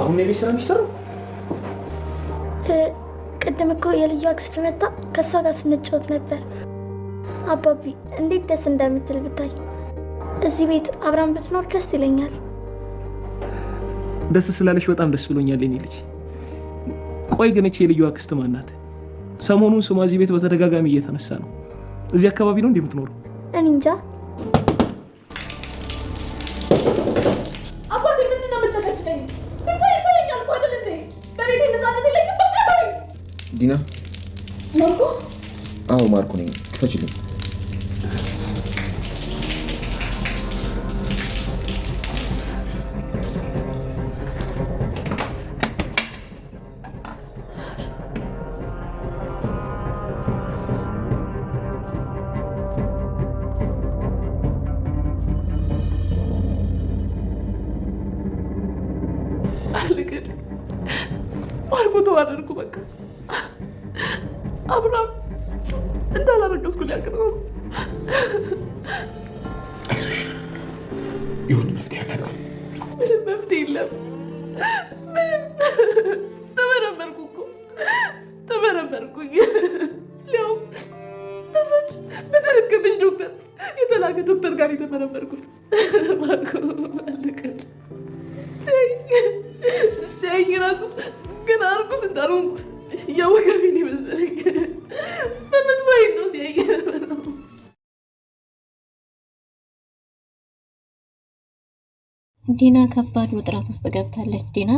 አሁን የቤት ስራ የሚሰራው ቅድም እኮ የልዩ አክስት መጣ ከሷ ጋር ስንጫወት ነበር። አባቢ እንዴት ደስ እንደምትል ብታይ። እዚህ ቤት አብራን ብትኖር ደስ ይለኛል። ደስ ስላለሽ በጣም ደስ ብሎኛል የኔ ልጅ። ቆይ ግን እቺ የልዩ አክስት ማን ናት? ሰሞኑን ስሟ እዚህ ቤት በተደጋጋሚ እየተነሳ ነው። እዚህ አካባቢ ነው እንደምትኖረው? እኔ እንጃ። አባቴ ምንድን ነው የምትጨቀጭቀኝ? ብቻ ይተወኛል እኮ አይደል እንዴ? በቤቴ ነፃነት የለኝም። በቃ ተወኝ። ዲና። ማርኮ? አዎ ማርኮ ነኝ። ክፈችልኝ። አልቅድ ማርኮ ተዋረድኩ። በቃ አብራም እንዳላረገዝኩ ሊያውቅ ነው። አይዞሽ፣ የሆነ መፍትሄ አላጣም። ምንም መፍትሄ የለም። ምንም ተመረመርኩ እኮ ተመረመርኩኝ። ሊያውም በዛች በተረከበች ዶክተር የተላከ ዶክተር ጋር የተመረመርኩት። ማርኮ አልቅድ ሲያይ ራሱ ገና እርጉዝ እንዳልሆንኩ እያወቀብኝ መሰለኝ። በመጥፎዬ ነው ሲያይ ነበረው። ዲና ከባድ ውጥረት ውስጥ ገብታለች። ዲና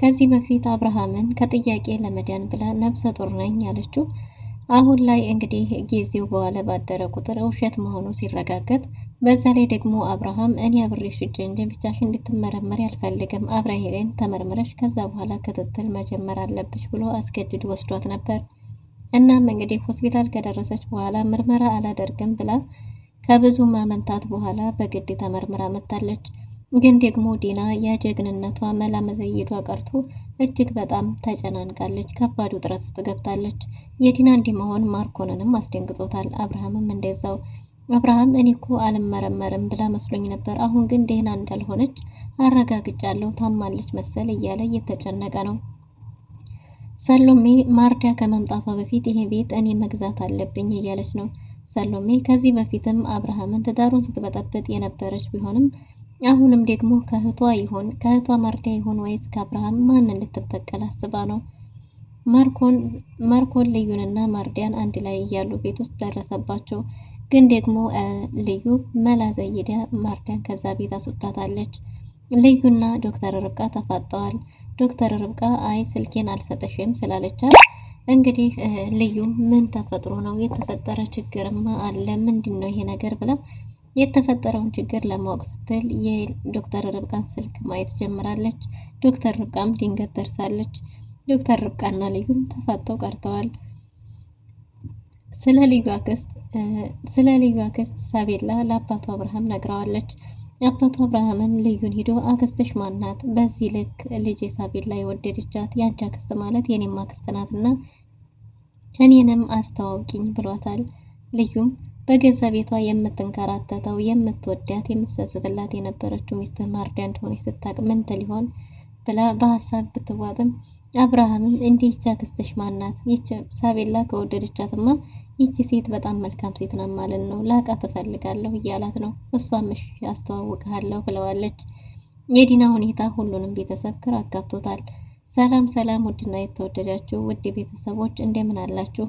ከዚህ በፊት አብርሃምን ከጥያቄ ለመዳን ብላ ነብሰ ጡር ነኝ ያለችው አሁን ላይ እንግዲህ ጊዜው በኋላ ባደረ ቁጥር ውሸት መሆኑ ሲረጋገጥ፣ በዛ ላይ ደግሞ አብርሃም እኔ አብሬሽ ሂጅ እንጂ ብቻሽን እንድትመረመሪ አልፈልግም፣ አብረን ሄደን ተመርምረሽ ከዛ በኋላ ክትትል መጀመር አለብሽ ብሎ አስገድዶ ወስዷት ነበር። እናም እንግዲህ ሆስፒታል ከደረሰች በኋላ ምርመራ አላደርግም ብላ ከብዙ ማመንታት በኋላ በግድ ተመርምራ መጣለች። ግን ደግሞ ዲና የጀግንነቷ መላ መዘየዷ ቀርቶ እጅግ በጣም ተጨናንቃለች። ከባድ ውጥረት ውስጥ ገብታለች። የዲና እንዲህ መሆን ማርኮንንም አስደንግጦታል። አብርሃምም እንደዛው። አብርሃም እኔ እኮ አልመረመርም ብላ መስሎኝ ነበር፣ አሁን ግን ደህና እንዳልሆነች አረጋግጫለሁ፣ ታማለች መሰል እያለ እየተጨነቀ ነው። ሰሎሜ ማርዳ ከመምጣቷ በፊት ይሄ ቤት እኔ መግዛት አለብኝ እያለች ነው። ሰሎሜ ከዚህ በፊትም አብርሃምን ትዳሩን ስትበጠብጥ የነበረች ቢሆንም አሁንም ደግሞ ከእህቷ ማርዳ ይሆን ወይስ ከአብርሃም ማንን ልትበቀል አስባ ነው? ማርኮን ልዩንና ማርዳን አንድ ላይ እያሉ ቤት ውስጥ ደረሰባቸው። ግን ደግሞ ልዩ መላ ዘይዳ ማርዳን ከዛ ቤት አስወጣታለች። ልዩና ዶክተር ርብቃ ተፋጠዋል። ዶክተር ርብቃ አይ ስልኬን አልሰጠሽም ስላለቻት እንግዲህ ልዩ ምን ተፈጥሮ ነው? የተፈጠረ ችግርማ አለ፣ ምንድን ነው ይሄ ነገር ብላ የተፈጠረውን ችግር ለማወቅ ስትል የዶክተር ርብቃን ስልክ ማየት ጀምራለች። ዶክተር ርብቃም ድንገት ደርሳለች። ዶክተር ርብቃና ልዩም ተፋጠው ቀርተዋል። ስለ ልዩ አክስት ሳቤላ ለአባቱ አብርሃም ነግረዋለች። አባቱ አብርሃምም ልዩን ሂዶ አክስትሽ ማናት? በዚህ ልክ ልጅ ሳቤላ የወደደቻት ያንቺ አክስት ማለት የኔም አክስት ናትና እኔንም አስተዋውቂኝ ብሏታል። ልዩም በገዛ ቤቷ የምትንከራተተው የምትወዳት የምትሰስትላት የነበረችው ሚስት ማርዳ እንደሆነች ስታቅ ምን ትል ይሆን ብላ በሀሳብ ብትዋጥም አብርሃምም እንዲህ ይህች አክስትሽ ማናት? ይህች ሳቤላ ከወደደቻትማ ይህች ሴት በጣም መልካም ሴት ናት ማለት ነው፣ ላቃ ትፈልጋለሁ እያላት ነው። እሷም እሺ አስተዋውቅሃለሁ ብለዋለች። የዲና ሁኔታ ሁሉንም ቤተሰብ ግራ አጋብቶታል። ሰላም ሰላም! ውድና የተወደዳችሁ ውድ ቤተሰቦች እንደምን አላችሁ?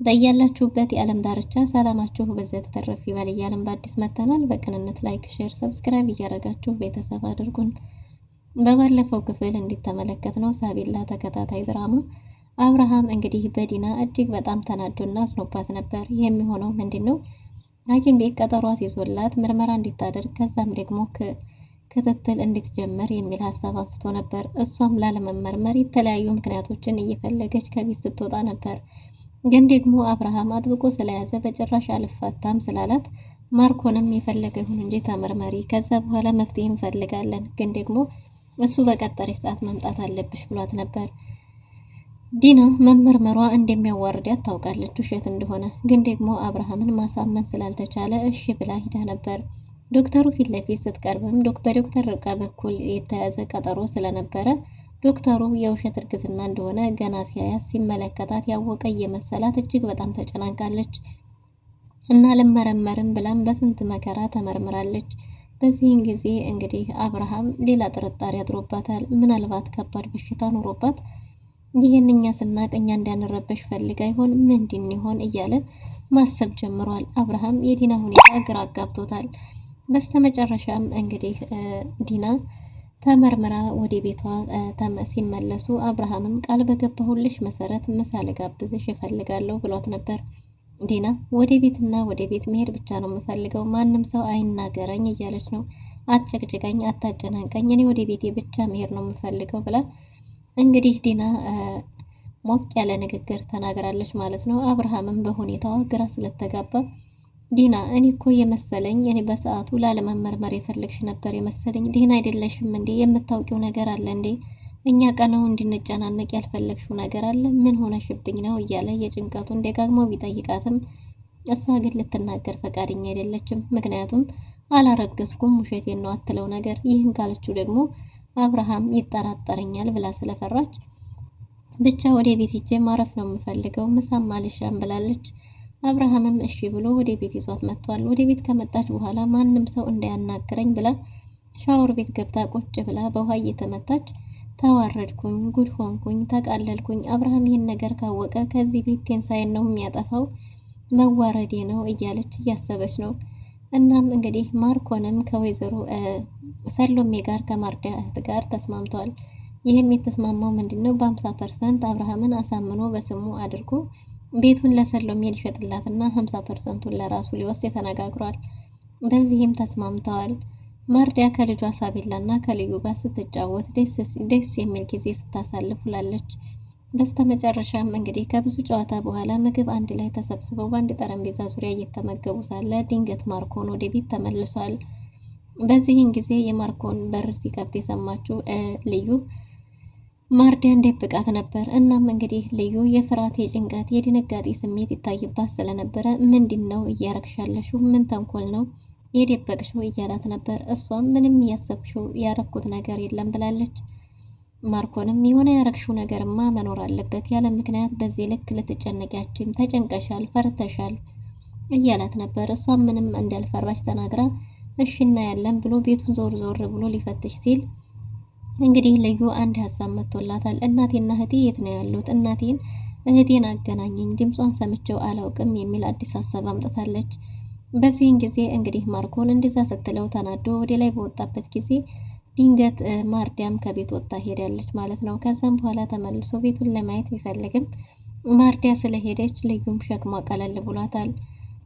በያላችሁበት የዓለም ዳርቻ ሰላማችሁ በዘት ተረፍ ይበል እያልን በአዲስ መተናል። በቅንነት ላይክ፣ ሼር፣ ሰብስክራይብ እያደረጋችሁ ቤተሰብ አድርጉን። በባለፈው ክፍል እንዲተመለከት ነው ሳቤላ ተከታታይ ድራማ አብርሃም እንግዲህ በዲና እጅግ በጣም ተናዶና አዝኖባት ነበር። የሚሆነው ምንድነው? ሐኪም ቤት ቀጠሮ አስይዞላት ምርመራ እንዲታደርግ ከዛም ደግሞ ክትትል እንድትጀምር የሚል ሀሳብ አንስቶ ነበር። እሷም ላለመመርመር የተለያዩ ምክንያቶችን እየፈለገች ከቤት ስትወጣ ነበር። ግን ደግሞ አብርሃም አጥብቆ ስለያዘ በጭራሽ አልፋታም ስላላት ማርኮንም የፈለገ ይሁን እንጂ ተመርመሪ፣ ከዛ በኋላ መፍትሄ እንፈልጋለን፣ ግን ደግሞ እሱ በቀጠረች ሰዓት መምጣት አለብሽ ብሏት ነበር። ዲና መመርመሯ እንደሚያዋርዳት ታውቃለች፣ ውሸት እንደሆነ። ግን ደግሞ አብርሃምን ማሳመን ስላልተቻለ እሺ ብላ ሂዳ ነበር። ዶክተሩ ፊት ለፊት ስትቀርብም በዶክተር ርብቃ በኩል የተያዘ ቀጠሮ ስለነበረ ዶክተሩ የውሸት እርግዝና እንደሆነ ገና ሲያያት ሲመለከታት ያወቀ እየመሰላት እጅግ በጣም ተጨናንቃለች እና ልመረመርም ብላም በስንት መከራ ተመርምራለች። በዚህን ጊዜ እንግዲህ አብርሃም ሌላ ጥርጣሬ አድሮባታል። ምናልባት ከባድ በሽታ ኖሮባት ይህን እኛ ስናቅ እኛ እንዳንረበሽ ፈልጋ ይሆን ምንድን ይሆን እያለ ማሰብ ጀምሯል። አብርሃም የዲና ሁኔታ ግራ አጋብቶታል። በስተመጨረሻም እንግዲህ ዲና ተመርምራ ወደ ቤቷ ሲመለሱ አብርሃምም ቃል በገባሁልሽ መሰረት ምሳ ልጋብዝሽ እፈልጋለሁ ብሏት ነበር። ዲና ወደ ቤትና ወደ ቤት መሄድ ብቻ ነው የምፈልገው፣ ማንም ሰው አይናገረኝ እያለች ነው። አትጨቅጭቀኝ፣ አታጨናንቀኝ፣ እኔ ወደ ቤቴ ብቻ መሄድ ነው የምፈልገው ብላ እንግዲህ ዲና ሞቅ ያለ ንግግር ተናግራለች ማለት ነው። አብርሃምም በሁኔታዋ ግራ ስለተጋባ ዲና እኔ እኮ የመሰለኝ እኔ በሰዓቱ ላለመመርመር የፈለግሽ ነበር የመሰለኝ። ዲና አይደለሽም እንዴ? የምታውቂው ነገር አለ እንዴ? እኛ ቀነው እንድንጨናነቅ ያልፈለግሽው ነገር አለ? ምን ሆነሽብኝ ነው እያለ የጭንቀቱን ደጋግሞ ቢጠይቃትም እሷ ግን ልትናገር ፈቃደኛ አይደለችም። ምክንያቱም አላረገዝኩም ውሸቴን ነው አትለው ነገር። ይህን ካለችው ደግሞ አብርሃም ይጠራጠረኛል ብላ ስለፈራች ብቻ ወደ ቤት ሂጄ ማረፍ ነው የምፈልገው ምሳም አልሻም ብላለች። አብርሃምም እሺ ብሎ ወደ ቤት ይዟት መጥቷል። ወደ ቤት ከመጣች በኋላ ማንም ሰው እንዳያናግረኝ ብላ ሻወር ቤት ገብታ ቁጭ ብላ በውሃ እየተመታች ተዋረድኩኝ፣ ጉድ ሆንኩኝ፣ ተቃለልኩኝ፣ አብርሃም ይህን ነገር ካወቀ ከዚህ ቤት ቴንሳይን ነው የሚያጠፋው፣ መዋረዴ ነው እያለች እያሰበች ነው። እናም እንግዲህ ማርኮንም ከወይዘሮ ሰሎሜ ጋር ከማርዲያ እህት ጋር ተስማምቷል። ይህም የተስማማው ምንድነው በ50% አብርሃምን አሳምኖ በስሙ አድርጎ ቤቱን ለሰሎሜ ሊሸጥላትና 50%ቱን ለራሱ ሊወስድ ተነጋግሯል። በዚህም ተስማምተዋል። ማርዲያ ከልጇ ሳቤላና ከልዩ ጋር ስትጫወት ደስ የሚል ጊዜ ስታሳልፍ ውላለች። በስተመጨረሻም እንግዲህ ከብዙ ጨዋታ በኋላ ምግብ አንድ ላይ ተሰብስበው በአንድ ጠረጴዛ ዙሪያ እየተመገቡ ሳለ ድንገት ማርኮን ወደ ቤት ተመልሷል። በዚህን ጊዜ የማርኮን በር ሲከፍት የሰማችው ልዩ ማርዲያን ደብቃት ነበር። እናም እንግዲህ ልዩ የፍርሃት፣ የጭንቀት፣ የድንጋጤ ስሜት ይታይባት ስለነበረ ምንድነው እያረግሻለሽው? ምን ተንኮል ነው የደበቅሽው? እያላት ነበር። እሷም ምንም እያሰብሽው ያረኩት ነገር የለም ብላለች። ማርኮንም የሆነ ያረግሽው ነገርማ መኖር አለበት፣ ያለ ምክንያት በዚህ ልክ ልትጨነቂያችም ተጨንቀሻል፣ ፈርተሻል እያላት ነበር። እሷም ምንም እንዳልፈራች ተናግራ እሽና ያለን ብሎ ቤቱን ዞር ዞር ብሎ ሊፈትሽ ሲል እንግዲህ ልዩ አንድ ሀሳብ መጥቶላታል። እናቴና እህቴ የት ነው ያሉት? እህቴን አገናኘኝ፣ ድምጿን ሰምቼው አላውቅም የሚል አዲስ ሀሳብ አምጥታለች። በዚህን ጊዜ እንግዲህ ማርኮን እንደዛ ስትለው ተናዶ ወደ ላይ በወጣበት ጊዜ ድንገት ማርዲያም ከቤት ወጣ ሄዳለች ማለት ነው። ከዛም በኋላ ተመልሶ ቤቱን ለማየት ቢፈልግም ማርዲያ ስለሄደች ልዩም ሸክሟ ቀለል ብሏታል።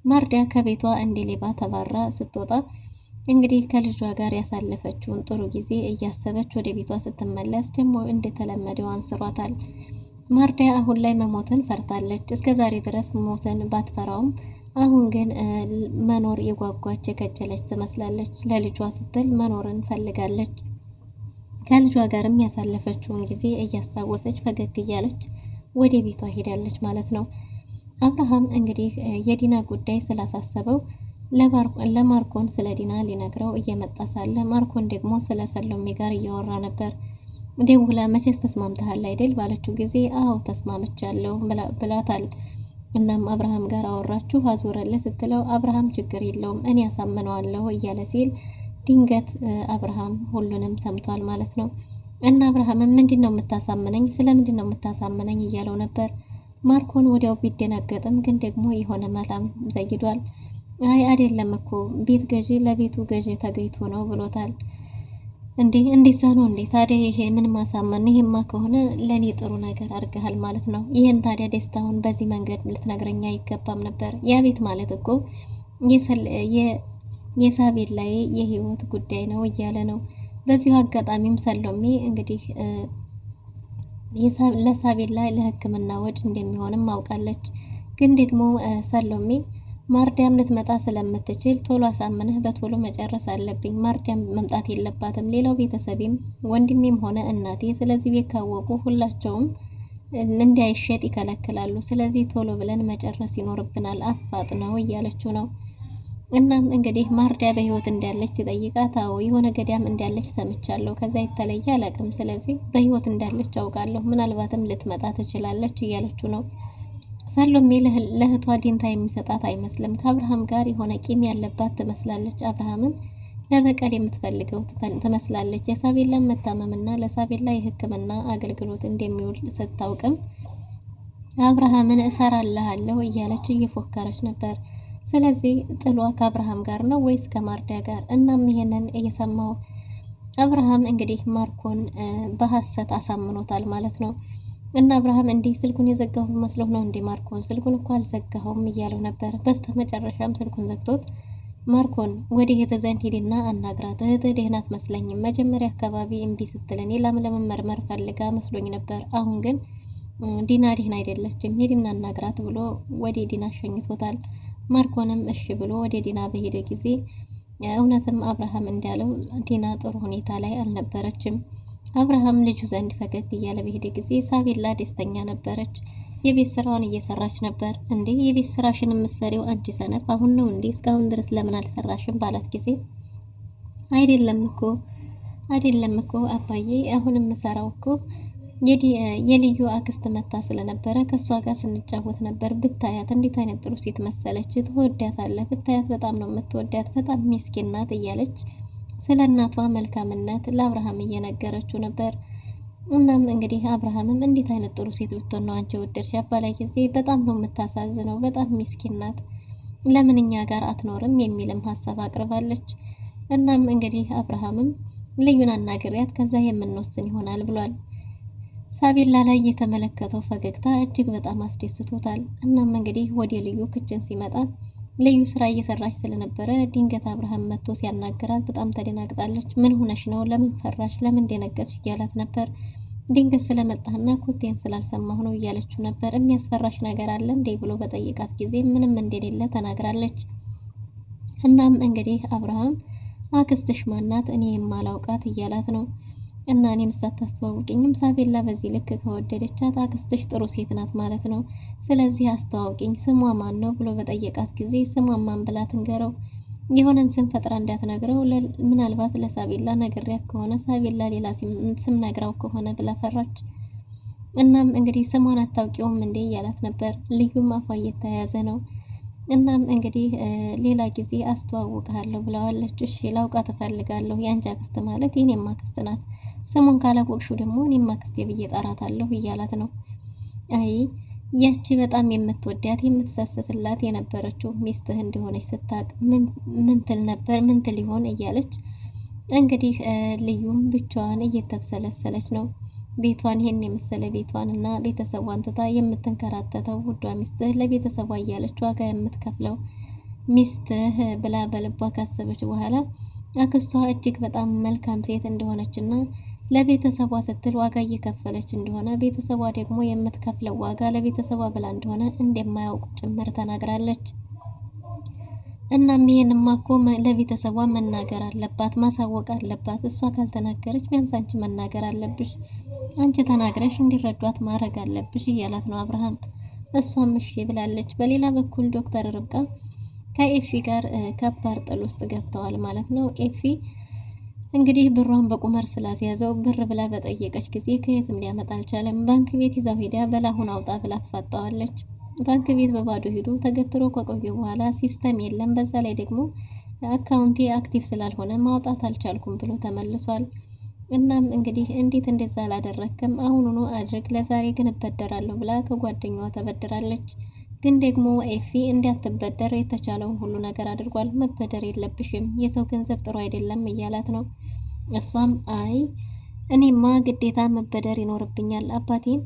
ማርዲያ ከቤቷ እንደ ሌባ ተባራ ስትወጣ እንግዲህ ከልጇ ጋር ያሳለፈችውን ጥሩ ጊዜ እያሰበች ወደ ቤቷ ስትመለስ ደግሞ እንደተለመደው አንስሯታል። ማርዲያ አሁን ላይ መሞትን ፈርታለች። እስከዛሬ ድረስ ሞትን ባትፈራውም አሁን ግን መኖር የጓጓች የከጀለች ትመስላለች። ለልጇ ስትል መኖርን ፈልጋለች። ከልጇ ጋርም ያሳለፈችውን ጊዜ እያስታወሰች ፈገግ እያለች ወደ ቤቷ ሄዳለች ማለት ነው። አብርሃም እንግዲህ የዲና ጉዳይ ስላሳሰበው ለማርኮን ስለ ዲና ሊነግረው እየመጣ ሳለ ማርኮን ደግሞ ስለ ሰሎሜ ጋር እያወራ ነበር። ደውላ መቼስ ተስማምተሃል አይደል ባለችው ጊዜ አዎ ተስማምቻለሁ ብላታል። እናም አብርሃም ጋር አወራችሁ አዞረለ ስትለው አብርሃም ችግር የለውም እኔ ያሳምነዋለሁ እያለ ሲል ድንገት አብርሃም ሁሉንም ሰምቷል ማለት ነው። እና አብርሃም ምንድነው የምታሳምነኝ? ስለምንድነው የምታሳምነኝ እያለው ነበር። ማርኮን ወዲያው ቢደናገጥም ግን ደግሞ የሆነ መላም ዘይዷል። አይ አይደለም እኮ ቤት ገዢ ለቤቱ ገዢ ተገይቶ ነው ብሎታል። እንደዛ ነው እንዴ? ታዲያ ይሄ ምን ማሳመን? ይሄማ ከሆነ ለኔ ጥሩ ነገር አድርገሃል ማለት ነው። ይሄን ታዲያ ደስታውን በዚህ መንገድ ልትነግረኝ አይገባም ነበር። ያ ቤት ማለት እኮ የሳቤል ላይ የህይወት ጉዳይ ነው እያለ ነው። በዚሁ አጋጣሚም ሰሎሜ እንግዲህ ለሳቤል ላይ ለሕክምና ወጪ እንደሚሆንም አውቃለች። ግን ደግሞ ሰሎሜ ማርዲያም ልትመጣ ስለምትችል ቶሎ አሳምነህ በቶሎ መጨረስ አለብኝ። ማርዲያም መምጣት የለባትም። ሌላው ቤተሰቤም ወንድሜም ሆነ እናቴ ስለዚህ ቤት ካወቁ ሁላቸውም እንዳይሸጥ ይከለክላሉ። ስለዚህ ቶሎ ብለን መጨረስ ይኖርብናል፣ አፋጥ ነው እያለችው ነው። እናም እንግዲህ ማርዳ በህይወት እንዳለች ሲጠይቃት አዎ የሆነ ገዳም እንዳለች ሰምቻለሁ፣ ከዛ የተለየ አላውቅም፣ ስለዚህ በህይወት እንዳለች አውቃለሁ፣ ምናልባትም ልትመጣ ትችላለች እያለችው ነው። ሰሎሜ ለእህቷ ዲንታ የሚሰጣት አይመስልም። ከአብርሃም ጋር የሆነ ቂም ያለባት ትመስላለች። አብርሃምን ለበቀል የምትፈልገው ትመስላለች። የሳቤላን መታመምና ለሳቤላ የሕክምና አገልግሎት እንደሚውል ስታውቅም አብርሃምን እሰራልሃለሁ እያለች እየፎከረች ነበር። ስለዚህ ጥሏ ከአብርሃም ጋር ነው ወይስ ከማርዳ ጋር? እናም ይሄንን እየሰማው አብርሃም እንግዲህ ማርኮን በሐሰት አሳምኖታል ማለት ነው። እና አብርሃም እንዲህ ስልኩን የዘጋሁ መስሎህ ነው እንዴ? ማርኮን ስልኩን እኮ አልዘጋሁም እያለው ነበር። በስተመጨረሻም ስልኩን ዘግቶት ማርኮን ወደ እህትህ ዘንድ ሂድና አናግራት፣ እህትህ ደህና አትመስለኝም። መጀመሪያ አካባቢ እምቢ ስትል እኔ ለመመርመር ፈልጋ መስሎኝ ነበር። አሁን ግን ዲና ደህና አይደለችም፣ ሂድና አናግራት ብሎ ወደ ዲና ሸኝቶታል። ማርኮንም እሺ ብሎ ወደ ዲና በሄደ ጊዜ እውነትም አብርሃም እንዳለው ዲና ጥሩ ሁኔታ ላይ አልነበረችም። አብርሃም ልጁ ዘንድ ፈገግ እያለ በሄደ ጊዜ ሳቤላ ደስተኛ ነበረች። የቤት ስራውን እየሰራች ነበር። እንዴ የቤት ስራሽን የምትሰሪው አንቺ ሰነፍ አሁን ነው እንዴ? እስካሁን ድረስ ለምን አልሰራሽም ባላት ጊዜ አይደለም እኮ አባዬ፣ አሁን የምሰራው እኮ የልዩ አክስት መታ ስለነበረ ከሷ ጋር ስንጫወት ነበር። ብታያት እንዴት አይነት ጥሩ ሴት መሰለች፣ ትወዳታለህ፣ ብታያት በጣም ነው የምትወዳት፣ በጣም ሚስኪን ናት እያለች ስለ እናቷ መልካምነት ለአብርሃም እየነገረችው ነበር። እናም እንግዲህ አብርሃምም እንዴት አይነት ጥሩ ሴት ብትሆን ነው አንቺ ወደድሽ ባላይ ጊዜ በጣም ነው የምታሳዝነው፣ በጣም ሚስኪን ናት፣ ለምን እኛ ጋር አትኖርም የሚልም ሀሳብ አቅርባለች። እናም እንግዲህ አብርሃምም ልዩን አናግሪያት ከዛ የምንወስን ይሆናል ብሏል። ሳቤላ ላይ የተመለከተው ፈገግታ እጅግ በጣም አስደስቶታል። እናም እንግዲህ ወደ ልዩ ክችን ሲመጣ ልዩ ስራ እየሰራች ስለነበረ ድንገት አብርሃም መጥቶ ሲያናገራት በጣም ተደናግጣለች። ምን ሆነሽ ነው? ለምን ፈራሽ? ለምን ደነገጥሽ? እያላት ነበር። ድንገት ስለመጣና ኮቴን ስላልሰማሁ ነው እያለችው ነበር። የሚያስፈራሽ ነገር አለ እንዴ ብሎ በጠይቃት ጊዜ ምንም እንደሌለ ተናግራለች። እናም እንግዲህ አብርሃም አክስትሽ ማናት? እኔ የማላውቃት እያላት ነው። እና እኔን ሳታስተዋውቂኝም ሳቤላ በዚህ ልክ ከወደደቻት አክስትሽ ጥሩ ሴት ናት ማለት ነው። ስለዚህ አስተዋውቂኝ፣ ስሟ ማን ነው ብሎ በጠየቃት ጊዜ ስሟን ማን ብላ ትንገረው? የሆነን ስም ፈጥራ እንዳትነግረው፣ ምናልባት ለሳቤላ ነግሬያት ከሆነ ሳቤላ ሌላ ስም ነግራው ከሆነ ብላ ፈራች። እናም እንግዲህ ስሟን አታውቂውም እንዴ እያላት ነበር። ልዩም አፏ እየተያያዘ ነው። እናም እንግዲህ ሌላ ጊዜ አስተዋውቅሃለሁ ብለዋለች። እሺ ላውቃት እፈልጋለሁ፣ የአንቺ አክስት ማለት የኔም አክስት ናት፣ ስሙን ካላወቅሽው ደግሞ እኔም አክስቴ ብዬ ጠራታለሁ እያላት ነው። አይ ያቺ በጣም የምትወዳት የምትሳስትላት የነበረችው ሚስትህ እንደሆነች ስታቅ ምን ትል ነበር? ምን ትል ይሆን እያለች እንግዲህ ልዩም ብቻዋን እየተብሰለሰለች ነው። ቤቷን ይሄን የመሰለ ቤቷን እና ቤተሰቧን ትታ የምትንከራተተው ውዷ ሚስትህ ለቤተሰቧ እያለች ዋጋ የምትከፍለው ሚስትህ ብላ በልቧ ካሰበች በኋላ አክስቷ እጅግ በጣም መልካም ሴት እንደሆነችና ለቤተሰቧ ስትል ዋጋ እየከፈለች እንደሆነ ቤተሰቧ ደግሞ የምትከፍለው ዋጋ ለቤተሰቧ ብላ እንደሆነ እንደማያውቁ ጭምር ተናግራለች። እናም ይሄንማ እኮ ለቤተሰቧ መናገር አለባት፣ ማሳወቅ አለባት። እሷ ካልተናገረች ቢያንስ አንቺ መናገር አለብሽ፣ አንቺ ተናግረሽ እንዲረዷት ማድረግ አለብሽ እያላት ነው አብርሃም። እሷም እሺ ብላለች። በሌላ በኩል ዶክተር ርብቃ ከኤፊ ጋር ከባድ ጥል ውስጥ ገብተዋል ማለት ነው። ኤፊ እንግዲህ ብሯን በቁመር ስላስያዘው ብር ብላ በጠየቀች ጊዜ ከየትም ሊያመጣ አልቻለም። ባንክ ቤት ይዛው ሄዳ በላሁን አውጣ ብላ አፋጣዋለች። ባንክ ቤት በባዶ ሄዶ ተገትሮ ከቆየ በኋላ ሲስተም የለም፣ በዛ ላይ ደግሞ አካውንቴ አክቲቭ ስላልሆነ ማውጣት አልቻልኩም ብሎ ተመልሷል። እናም እንግዲህ እንዴት እንደዛ አላደረክም? አሁኑኑ አድርግ፣ ለዛሬ ግን እበደራለሁ ብላ ከጓደኛዋ ተበድራለች። ግን ደግሞ ኤፊ እንዳትበደር የተቻለውን ሁሉ ነገር አድርጓል። መበደር የለብሽም፣ የሰው ገንዘብ ጥሩ አይደለም እያላት ነው። እሷም አይ እኔማ ግዴታ መበደር ይኖርብኛል፣ አባቴን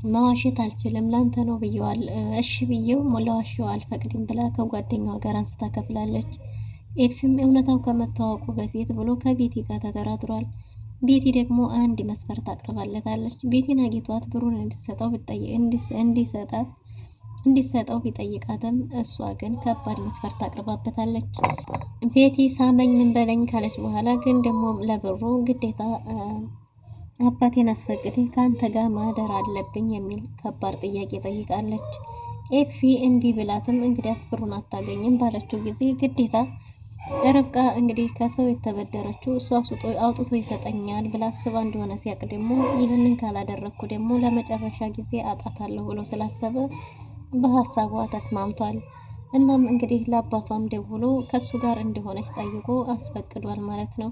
መዋሸት አልችልም፣ ላንተ ነው ብየዋል። እሺ ብየው ለዋሸው አልፈቅድም ብላ ከጓደኛዋ ጋር አንስታ ከፍላለች። ኤፊም እውነታው ከመታወቁ በፊት ብሎ ከቤቲ ጋር ተደራድሯል። ቤቲ ደግሞ አንድ መስፈርት አቅርባለታለች። ቤቲን አግኝቷት ብሩን እንዲሰጠው ቢጠይቃትም እሷ ግን ከባድ መስፈርት አቅርባበታለች። ቤቲ ሳመኝ ምን በለኝ ካለች በኋላ ግን ደግሞ ለብሩ ግዴታ አባቴን አስፈቅዴ ከአንተ ጋር ማደር አለብኝ የሚል ከባድ ጥያቄ ጠይቃለች። ኤፊ እምቢ ብላትም እንግዲያስ ብሩን አታገኝም ባለችው ጊዜ ግዴታ ርብቃ እንግዲህ ከሰው የተበደረችው እሷ አውጥቶ ይሰጠኛል ብላ አስባ እንደሆነ ሲያቅ ደግሞ ይህንን ካላደረግኩ ደግሞ ለመጨረሻ ጊዜ አጣታለሁ ብሎ ስላሰበ በሀሳቧ ተስማምቷል። እናም እንግዲህ ለአባቷም ደውሎ ከሱ ጋር እንደሆነች ጠይቆ አስፈቅዷል ማለት ነው።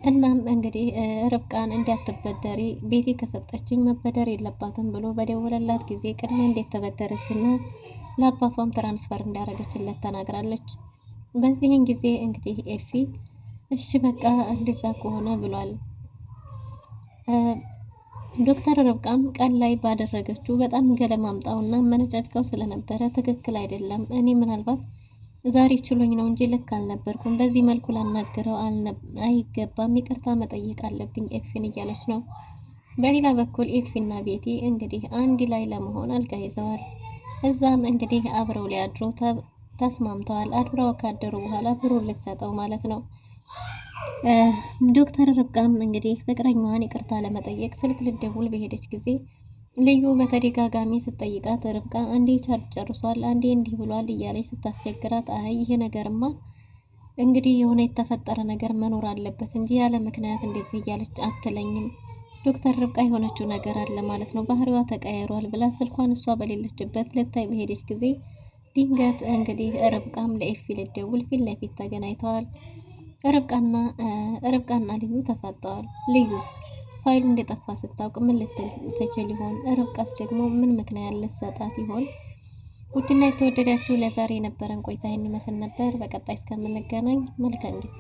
እናም እንግዲህ ርብቃን እንዲያትበደሪ ቤቴ ከሰጠችኝ መበደር የለባትም ብሎ በደወለላት ጊዜ ቅድሚያ እንዴት ተበደረችና ለአባቷም ትራንስፈር እንዳደረገችለት ተናግራለች። በዚህን ጊዜ እንግዲህ ኤፊ እሺ በቃ እንደዛ ከሆነ ብሏል። ዶክተር ርብቃም ቀን ላይ ባደረገችው በጣም ገለማምጣውና መነጫጭቀው ስለነበረ ትክክል አይደለም፣ እኔ ምናልባት ዛሬ ችሎኝ ነው እንጂ ልክ አልነበርኩም፣ በዚህ መልኩ ላናገረው አይገባም፣ ይቅርታ መጠየቅ አለብኝ ኤፊን እያለች ነው። በሌላ በኩል ኤፊና ቤቲ እንግዲህ አንድ ላይ ለመሆን አልጋ ይዘዋል። እዛም እንግዲህ አብረው ሊያድሩ ተስማምተዋል። አድረው ካደሩ በኋላ ብሩን ልትሰጠው ማለት ነው። ዶክተር ርብቃም እንግዲህ ፍቅረኛዋን ይቅርታ ለመጠየቅ ስልክ ልደውል በሄደች ጊዜ ልዩ በተደጋጋሚ ስትጠይቃት ርብቃ አንዴ ቻርጅ ጨርሷል፣ አንዴ እንዲህ ብሏል እያለች ስታስቸግራት አይ ይሄ ነገርማ እንግዲህ የሆነ የተፈጠረ ነገር መኖር አለበት እንጂ ያለ ምክንያት እንደዚህ እያለች አትለኝም። ዶክተር ርብቃ የሆነችው ነገር አለ ማለት ነው፣ ባህሪዋ ተቀያይሯል ብላ ስልኳን እሷ በሌለችበት ልታይ በሄደች ጊዜ ድንገት እንግዲህ ርብቃም ለኤፊ ልደውል ፊት ለፊት ተገናኝተዋል። ርብቃና ልዩ ተፋጠዋል። ልዩስ ፋይሉ እንደጠፋ ስታውቅ ምን ልትል ትችል ይሆን? ርብቃስ ደግሞ ምን ምክንያት ልትሰጣት ይሆን? ውድና የተወደዳችሁ ለዛሬ የነበረን ቆይታ ይህን ይመስል ነበር። በቀጣይ እስከምንገናኝ መልካም ጊዜ